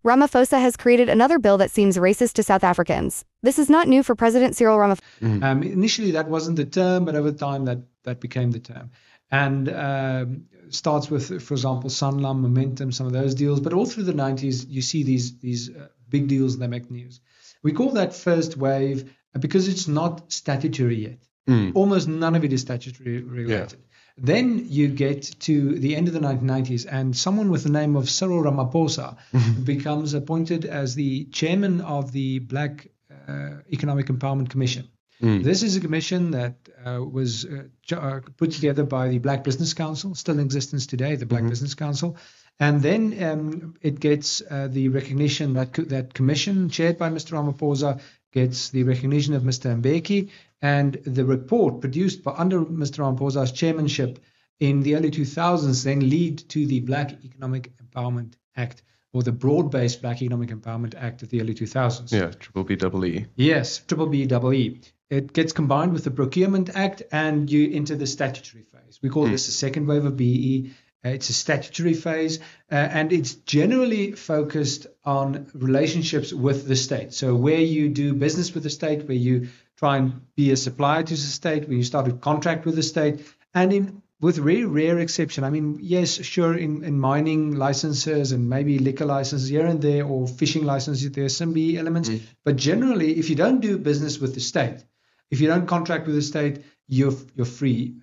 Ramaphosa has created another bill that seems racist to South Africans. This is not new for President Cyril Ramaphosa. Initially, that wasn't the term, but over time, that became the term. And starts with, for example, Sanlam, Momentum, some of those deals. But all through the 90s, you see these big deals and they make news. We call that first wave because it's not statutory yet. Almost none of it is statutory related. Yeah. Then you get to the end of the 1990s, and someone with the name of Cyril Ramaphosa becomes appointed as the chairman of the Black Economic Empowerment Commission. This is a commission that was put together by the Black Business Council, still in existence today, the Black Business Council. And then it gets the recognition that commission chaired by Mr. Ramaphosa gets the recognition of Mr. Mbeki, and the report produced under Mr. Ramaphosa's chairmanship in the early 2000s then lead to the Black Economic Empowerment Act, or the broad-based Black Economic Empowerment Act of the early 2000s. Yeah, BBBEE. Yes, BBBEE. It gets combined with the Procurement Act, and you enter the statutory phase. We call this the second wave of BEE. It's a statutory phase, and it's generally focused on relationships with the state. So where you do business with the state, where you try and be a supplier to the state, where you start to contract with the state, and with very rare exception. I mean, yes, sure, in mining licenses and maybe liquor licenses here and there, or fishing licenses, there are some BEE elements. But generally, if you don't do business with the state, if you don't contract with the state, you're free.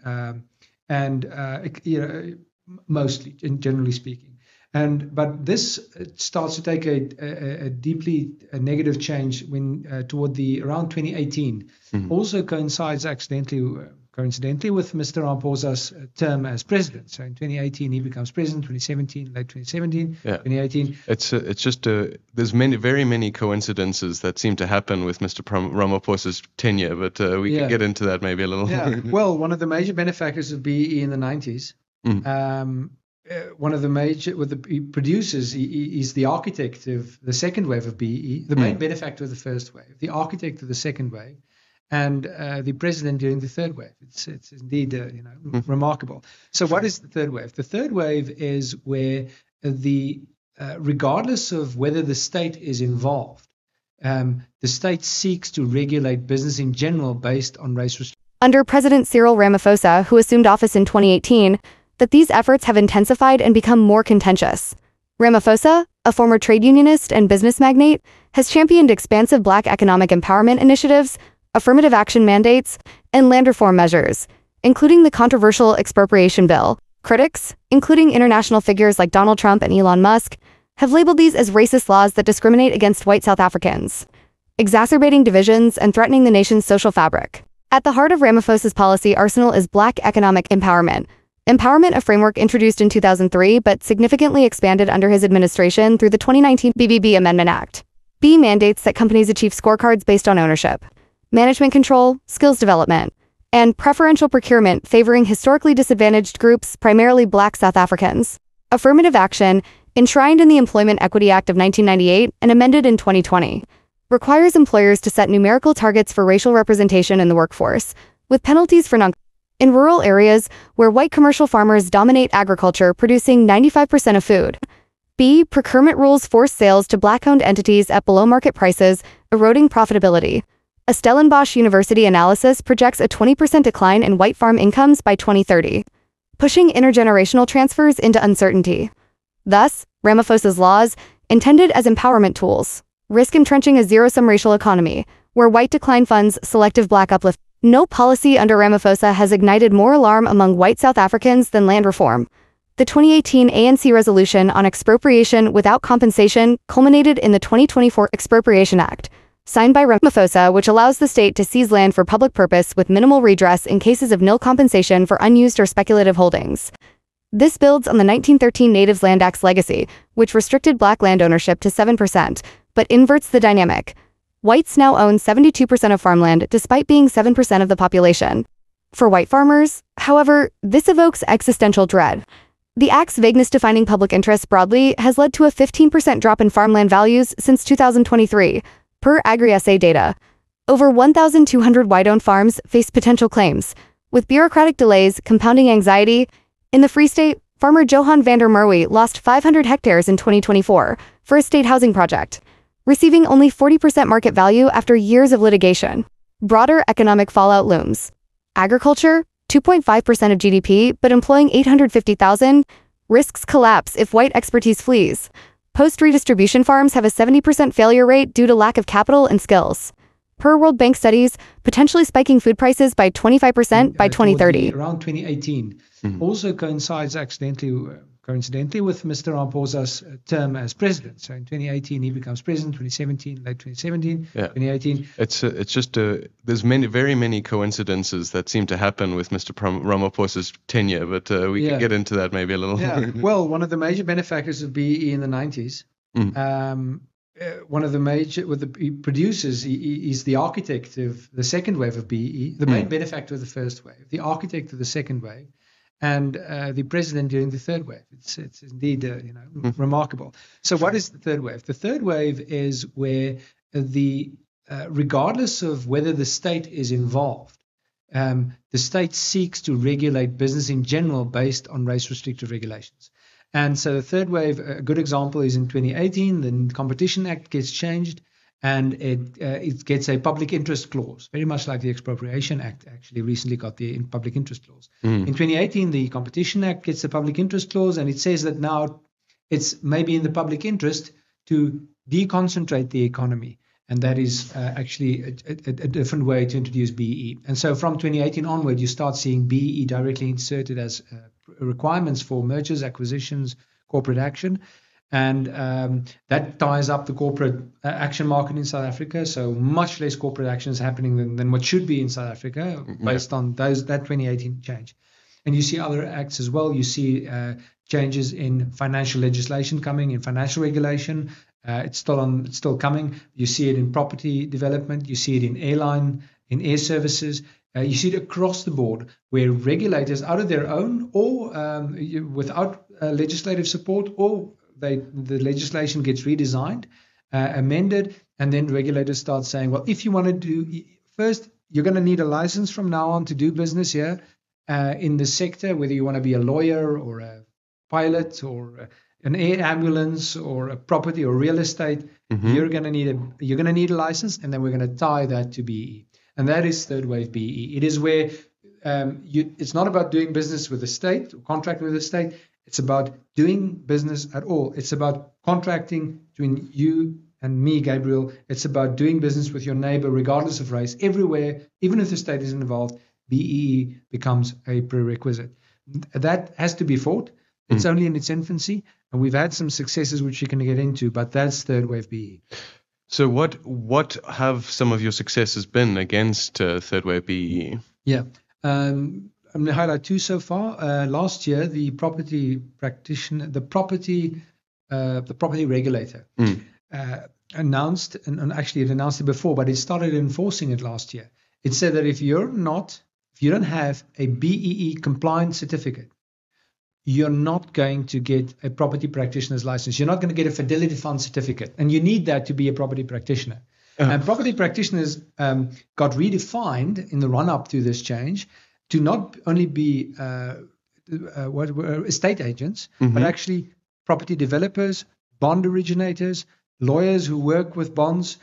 Mostly, generally speaking, but this starts to take a deeply negative change when toward around 2018. Also coincides coincidentally with Mr. Ramaphosa's term as president. So in 2018 he becomes president. 2017, late 2017, 2018. It's just there's very many coincidences that seem to happen with Mr. Ramaphosa's tenure, but we can get into that maybe a little. Yeah. Well, one of the major benefactors of BEE in the 90s. One of the major producers is the architect of the second wave of BEE, the main benefactor of the first wave, the architect of the second wave, and the president during the third wave. It's indeed remarkable. So what is the third wave? The third wave is where regardless of whether the state is involved, the state seeks to regulate business in general based on race restrictions. Under President Cyril Ramaphosa, who assumed office in 2018, that these efforts have intensified and become more contentious. Ramaphosa, a former trade unionist and business magnate, has championed expansive Black economic empowerment initiatives, affirmative action mandates, and land reform measures, including the controversial expropriation bill. Critics, including international figures like Donald Trump and Elon Musk, have labeled these as racist laws that discriminate against white South Africans, exacerbating divisions and threatening the nation's social fabric. At the heart of Ramaphosa's policy arsenal is Black economic empowerment. Empowerment, a framework introduced in 2003 but significantly expanded under his administration through the 2019 BBB Amendment Act. B mandates that companies achieve scorecards based on ownership, management control, skills development, and preferential procurement favoring historically disadvantaged groups, primarily Black South Africans. Affirmative action, enshrined in the Employment Equity Act of 1998 and amended in 2020, requires employers to set numerical targets for racial representation in the workforce, with penalties for in rural areas where white commercial farmers dominate agriculture, producing 95% of food. B. Procurement rules force sales to Black-owned entities at below-market prices, eroding profitability. A Stellenbosch University analysis projects a 20% decline in white farm incomes by 2030, pushing intergenerational transfers into uncertainty. Thus, Ramaphosa's laws, intended as empowerment tools, risk entrenching a zero-sum racial economy, where white decline funds selective Black uplift. No policy under Ramaphosa has ignited more alarm among white South Africans than land reform. The 2018 ANC resolution on expropriation without compensation culminated in the 2024 Expropriation Act, signed by Ramaphosa, which allows the state to seize land for public purpose with minimal redress in cases of nil compensation for unused or speculative holdings. This builds on the 1913 Natives Land Act's legacy, which restricted Black land ownership to 7%, but inverts the dynamic. Whites now own 72% of farmland, despite being 7% of the population. For white farmers, however, this evokes existential dread. The Act's vagueness defining public interest broadly has led to a 15% drop in farmland values since 2023, per AgriSA data. Over 1,200 white-owned farms face potential claims, with bureaucratic delays compounding anxiety. In the Free State, Farmer Johan van der Merwe lost 500 hectares in 2024 for a state housing project, receiving only 40% market value after years of litigation. Broader economic fallout looms. Agriculture, 2.5% of GDP, but employing 850,000, risks collapse if white expertise flees. Post-redistribution farms have a 70% failure rate due to lack of capital and skills. Per World Bank studies, potentially spiking food prices by 25% by 2030. Around 2018. Also coincides coincidentally with Mr. Ramaphosa's term as president. So in 2018 he becomes president, 2017, late 2017, 2018. It's just there's very many coincidences that seem to happen with Mr. Ramaphosa's tenure, but we can get into that maybe a little. Well, one of the major benefactors of BEE in the 90s, one of the major the producers, he's the architect of the second wave of BEE, the main benefactor of the first wave, the architect of the second wave, and the president during the third wave. It's indeed remarkable. So what is the third wave? The third wave is where regardless of whether the state is involved, the state seeks to regulate business in general based on race restrictive regulations. And so the third wave, a good example is in 2018, the Competition Act gets changed and it gets a public interest clause, very much like the Expropriation Act actually recently got the public interest clause. In 2018, the Competition Act gets the public interest clause, and it says that now it's maybe in the public interest to deconcentrate the economy. And that is actually a different way to introduce BEE. And so from 2018 onward, you start seeing BEE directly inserted as requirements for mergers, acquisitions, corporate action. And that ties up the corporate action market in South Africa. So much less corporate action is happening than what should be in South Africa based on that 2018 change. And you see other acts as well. You see changes in financial legislation coming, in financial regulation. It's still coming. You see it in property development. You see it in air services. You see it across the board where regulators, out of their own or without legislative support, or the legislation gets redesigned, amended, and then regulators start saying, well, if you want to do, first, you're going to need a license from now on to do business here in the sector, whether you want to be a lawyer or a pilot or an air ambulance or a property or real estate, you're going to need a license, and then we're going to tie that to BEE. And that is third wave BEE. It is where it's not about doing business with the state or contracting with the state. It's about doing business at all. It's about contracting between you and me, Gabriel. It's about doing business with your neighbor, regardless of race. Everywhere, even if the state is involved, BEE becomes a prerequisite. That has to be fought. It's only in its infancy, and we've had some successes which you can get into, but that's third wave BEE. So what have some of your successes been against third wave BEE? Yeah. I'm going to highlight two so far. Last year, the property practitioner, the property regulator announced, and actually it announced it before, but it started enforcing it last year. It said that if you don't have a BEE compliant certificate, you're not going to get a property practitioner's license. You're not going to get a Fidelity Fund certificate, and you need that to be a property practitioner. And property practitioners got redefined in the run-up to this change to not only be what were estate agents, but actually property developers, bond originators, lawyers who work with bonds,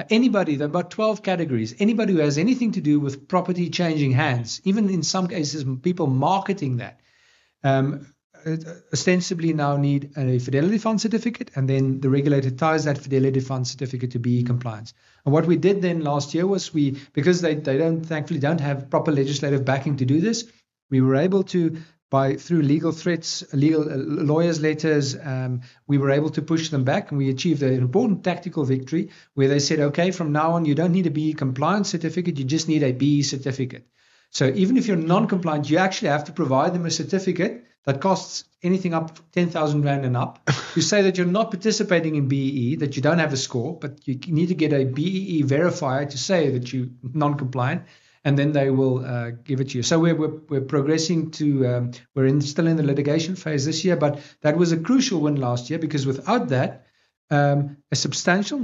anybody. There are about 12 categories. Anybody who has anything to do with property changing hands, even in some cases, people marketing that, ostensibly now need a Fidelity Fund certificate, and then the regulator ties that Fidelity Fund certificate to BEE compliance. And what we did then last year was because they thankfully don't have proper legislative backing to do this, we were able to, through legal threats, lawyers' letters, we were able to push them back, and we achieved an important tactical victory where they said, okay, from now on, you don't need a BEE compliance certificate, you just need a BEE certificate. So even if you're non-compliant, you actually have to provide them a certificate that costs anything up 10,000 Rand and up to say that you're not participating in BEE, that you don't have a score, but you need to get a BEE verifier to say that you're non-compliant, and then they will give it to you. So we're progressing to, still in the litigation phase this year, but that was a crucial win last year, because without that, a substantial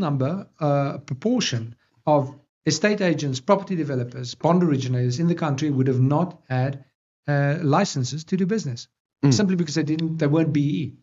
proportion of estate agents, property developers, bond originators in the country would have not had licenses to do business. simply because they weren't BE.